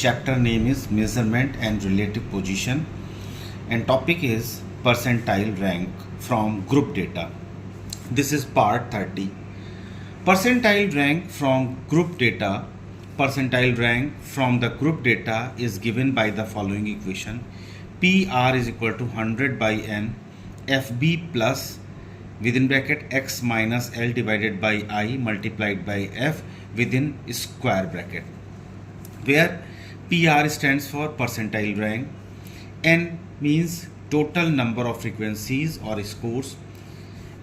Chapter name is Measurement and Relative Position, and topic is percentile rank from group data. This is part 30. Percentile rank from group data. Percentile rank from the group data is given by the following equation. PR is equal to 100 by n FB plus within bracket x minus L divided by I multiplied by F within square bracket, where PR stands for percentile rank, N means total number of frequencies or scores,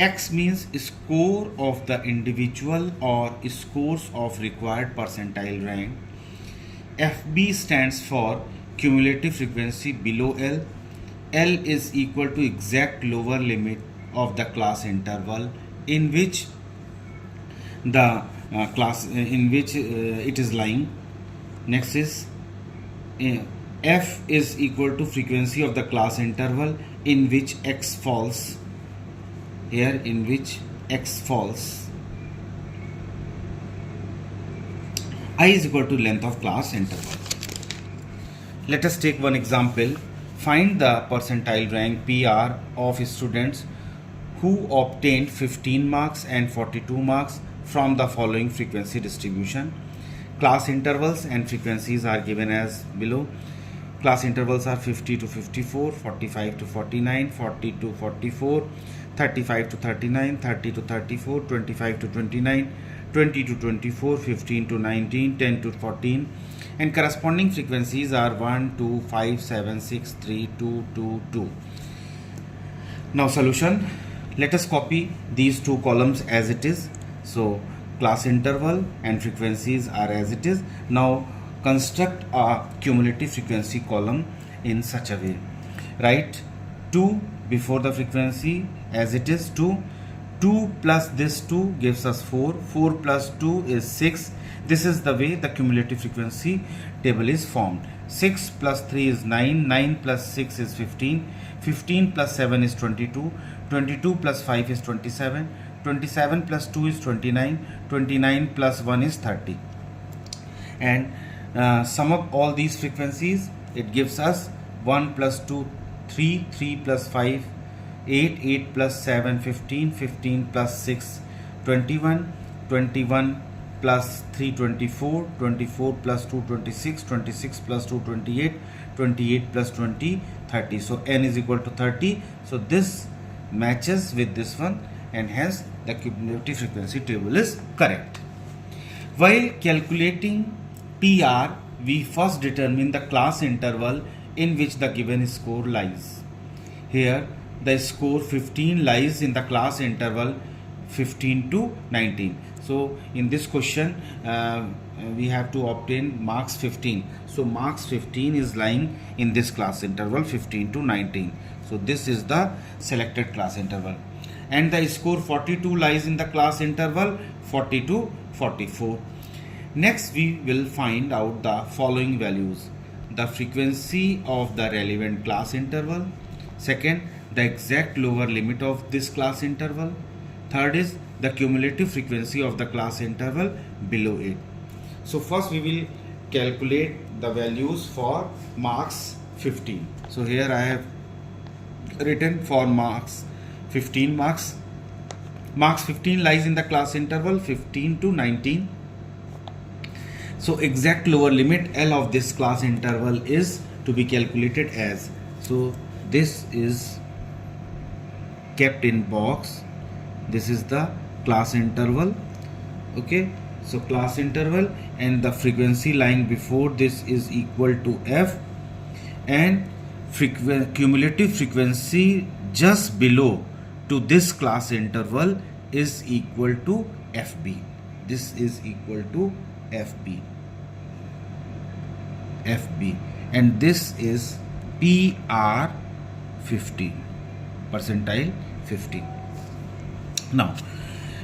X means score of the individual or scores of required percentile rank, FB stands for cumulative frequency below L, L is equal to exact lower limit of the class interval in which the it is lying. Next is F is equal to frequency of the class interval in which X falls. Here, in which X falls. I is equal to length of class interval. Let us take one example. Find the percentile rank PR of students who obtained 15 marks and 42 marks from the following frequency distribution. Class intervals and frequencies are given as below. Class intervals are 50 to 54, 45 to 49, 40 to 44, 35 to 39, 30 to 34, 25 to 29, 20 to 24, 15 to 19, 10 to 14, and corresponding frequencies are 1, 2, 5, 7, 6, 3, 2, 2, 2. Now solution. Let us copy these two columns as it is. So class interval and frequencies are as it is. Now construct a cumulative frequency column in such a way. Write 2 before the frequency as it is 2. 2 plus this 2 gives us 4. 4 plus 2 is 6. This is the way the cumulative frequency table is formed. 6 plus 3 is 9. 9 plus 6 is 15. 15 plus 7 is 22. 22 plus 5 is 27. 27 plus 2 is 29. 29 plus 1 is 30. And sum up all these frequencies. It gives us 1 plus 2, 3. 3 plus 5, 8. 8 plus 7, 15. 15 plus 6, 21. 21 plus 3, 24. 24 plus 2, 26. 26 plus 2, 28. 28 plus 20, 30. So n is equal to 30. So this matches with this one, and hence the cumulative frequency table is correct. While calculating PR, we first determine the class interval in which the given score lies. Here the score 15 lies in the class interval 15 to 19. So in this question we have to obtain marks 15. So marks 15 is lying in this class interval 15 to 19. So this is the selected class interval. And the score 42 lies in the class interval 40 to 44. Next we will find out the following values. The frequency of the relevant class interval. Second, the exact lower limit of this class interval. Third is the cumulative frequency of the class interval below it. So first we will calculate the values for marks 15. So here I have written for marks 15 marks. Marks 15 lies in the class interval 15 to 19. So exact lower limit L of this class interval is to be calculated as. So this is kept in box. This is the class interval. Okay. So class interval, and the frequency lying before this is equal to F, and cumulative frequency just below to this class interval is equal to FB. This is equal to FB. FB, and this is PR 15, percentile 15. Now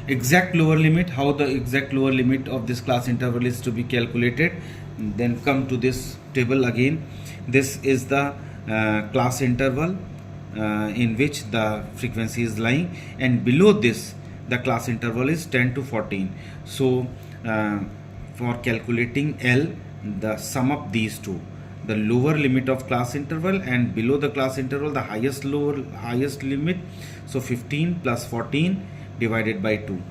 exact lower limit, how the exact lower limit of this class interval is to be calculated. Then come to this table again. This is the class interval in which the frequency is lying, and below this the class interval is 10 to 14. So for calculating L, the sum of these two, the lower limit of class interval and below the class interval the highest limit. So 15 plus 14 divided by 2,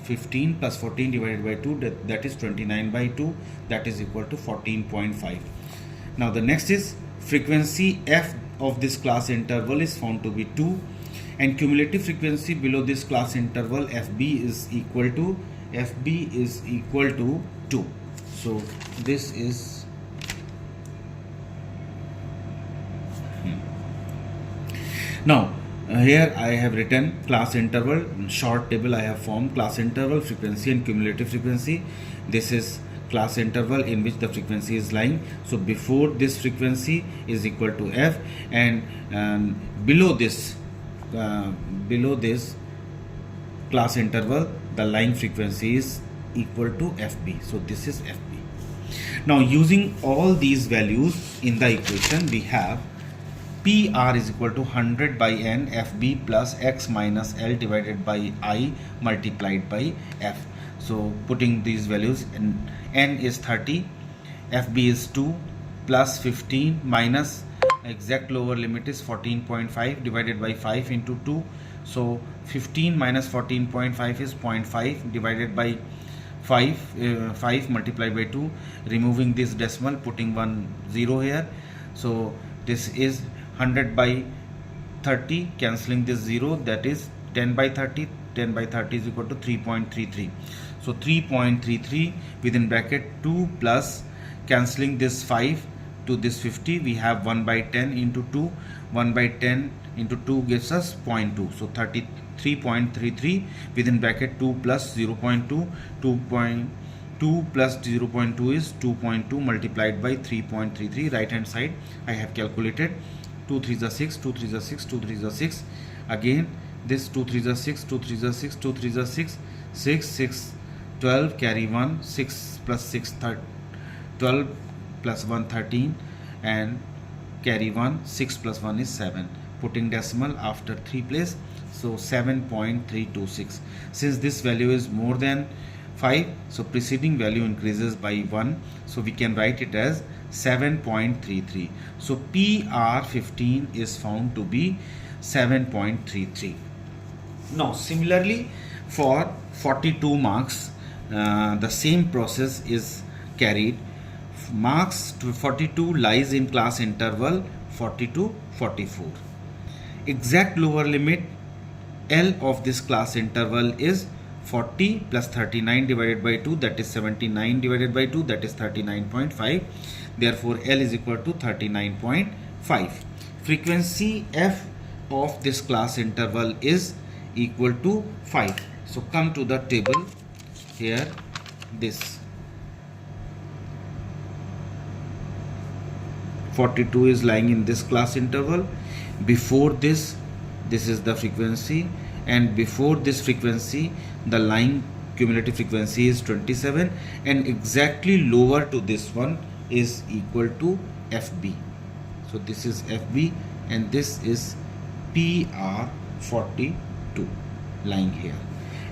15 plus 14 divided by 2, that is 29 by 2, that is equal to 14.5. Now the next is frequency f of this class interval is found to be 2, and cumulative frequency below this class interval fb is equal to 2. So this is now here I have written class interval, short table I have formed, class interval, frequency and cumulative frequency. This is class interval in which the frequency is lying. So before this frequency is equal to f, and below this class interval the lying frequency is equal to fb. So this is fb. Now using all these values in the equation, we have PR is equal to 100 by n fb plus x minus l divided by I multiplied by f. So putting these values, n is 30, fb is 2, plus 15 minus exact lower limit is 14.5 divided by 5 into 2. So 15 minus 14.5 is 0.5 divided by 5 multiplied by 2, removing this decimal, putting 1 0 here. So this is 100 by 30, cancelling this 0, that is 10 by 30. 10 by 30 is equal to 3.33. So 3.33 within bracket 2 plus cancelling this 5 to this 50, we have 1 by 10 into 2. 1 by 10 into 2 gives us 0.2. So 33.33 within bracket 2 plus 0.2. 2.2 plus 0.2 is 2.2 multiplied by 3.33. Right hand side I have calculated. 2 3s are 6, 2 3s are 6, 2 3s are 6. Again this 2 3s are 6, 2 3s are 6, 2 3s are 6, 6, 6, 12, carry 1, 6 plus 6, 12 plus 1, 13, and carry 1, 6 plus 1 is 7. Putting decimal after 3 place, so 7.326. Since this value is more than 5, so preceding value increases by 1, so we can write it as 7.33. So PR15 is found to be 7.33. Now similarly for 42 marks, the same process is carried. Marks to 42 lies in class interval 40 to 44. Exact lower limit L of this class interval is 40 plus 39 divided by 2, that is 79 divided by 2, that is 39.5. Therefore L is equal to 39.5. Frequency f of this class interval is equal to 5. So come to the table here. This 42 is lying in this class interval. Before this is the frequency, and before this frequency the lying cumulative frequency is 27, and exactly lower to this one is equal to FB. So this is FB and this is PR42 lying here.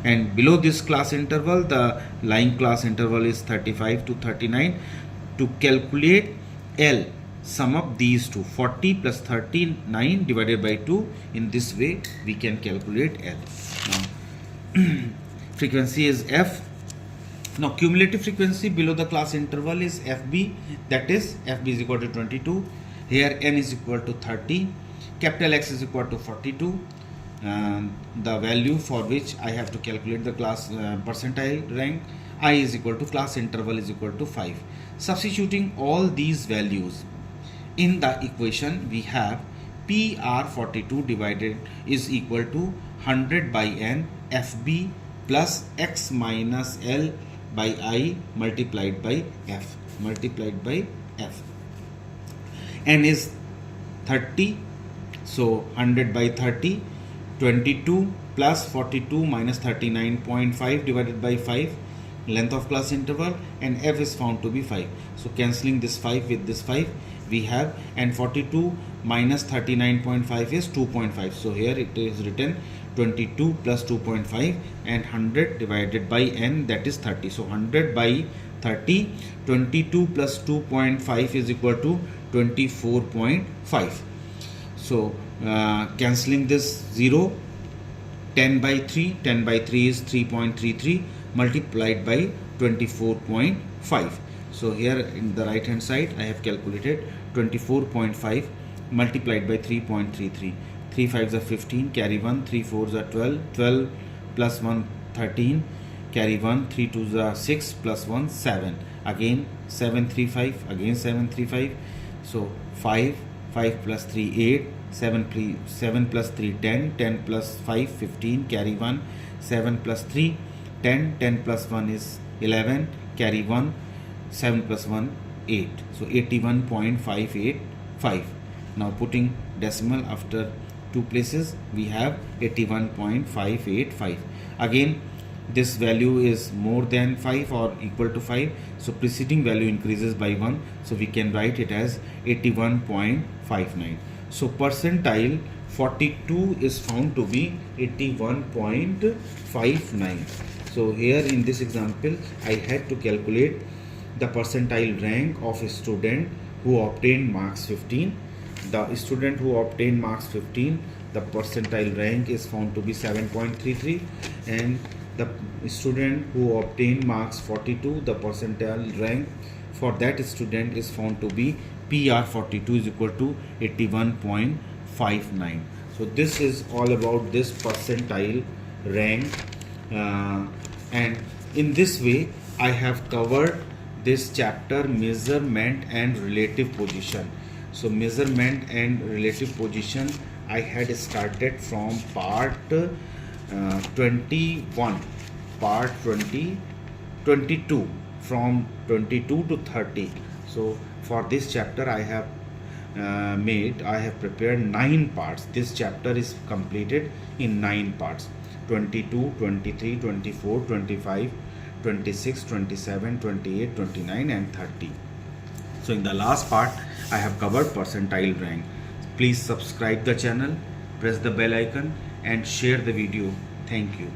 And below this class interval, the lying class interval is 35 to 39. To calculate L, sum up these two, 40 plus 39 divided by 2. In this way we can calculate L. Now frequency is F. Now cumulative frequency below the class interval is FB, that is FB is equal to 22. Here N is equal to 30, capital X is equal to 42. The value for which I have to calculate the class percentile rank, I is equal to class interval is equal to 5. Substituting all these values in the equation, we have PR42 divided is equal to 100 by N FB plus X minus L by I multiplied by F. N is 30, so 100 by 30, 22 plus 42 minus 39.5 divided by 5, length of class interval, and F is found to be 5. So cancelling this 5 with this 5, we have, and 42 minus 39.5 is 2.5. So here it is written 22 plus 2.5 and 100 divided by N, that is 30. So 100 by 30. 22 plus 2.5 is equal to 24.5. So cancelling this 0, 10 by 3, 10 by 3 is 3.33 multiplied by 24.5. So here in the right hand side I have calculated 24.5 multiplied by 3.33. 3 5s are 15, carry 1, 3 4s are 12, 12 plus 1 13, carry 1, 3 2s are 6 plus 1 7, again 7 3 5, again 7 3 5. So 5 5 plus 3 8, 7 plus 3 10, 10 plus 5 15, carry 1, 7 plus 3 10, 10 plus 1 is 11, carry 1, 7 plus 1 8. So 81.585. Now putting decimal after two places, we have 81.585. Again this value is more than 5 or equal to 5, so preceding value increases by 1, so we can write it as 81.59. So percentile 42 is found to be 81.59. So here in this example I had to calculate the percentile rank of a student who obtained marks 15. The student who obtained marks 15, the percentile rank is found to be 7.33, and the student who obtained marks 42, the percentile rank for that student is found to be PR 42 is equal to 81.59. So this is all about this percentile rank, and in this way I have covered this chapter, measurement and relative position. So measurement and relative position I had started from part 21, part 22, from 22 to 30. So for this chapter I have prepared 9 parts. This chapter is completed in 9 parts: 22, 23, 24, 25, 26, 27, 28, 29 and 30. So in the last part I have covered percentile rank. Please subscribe the channel, press the bell icon and share the video. Thank you.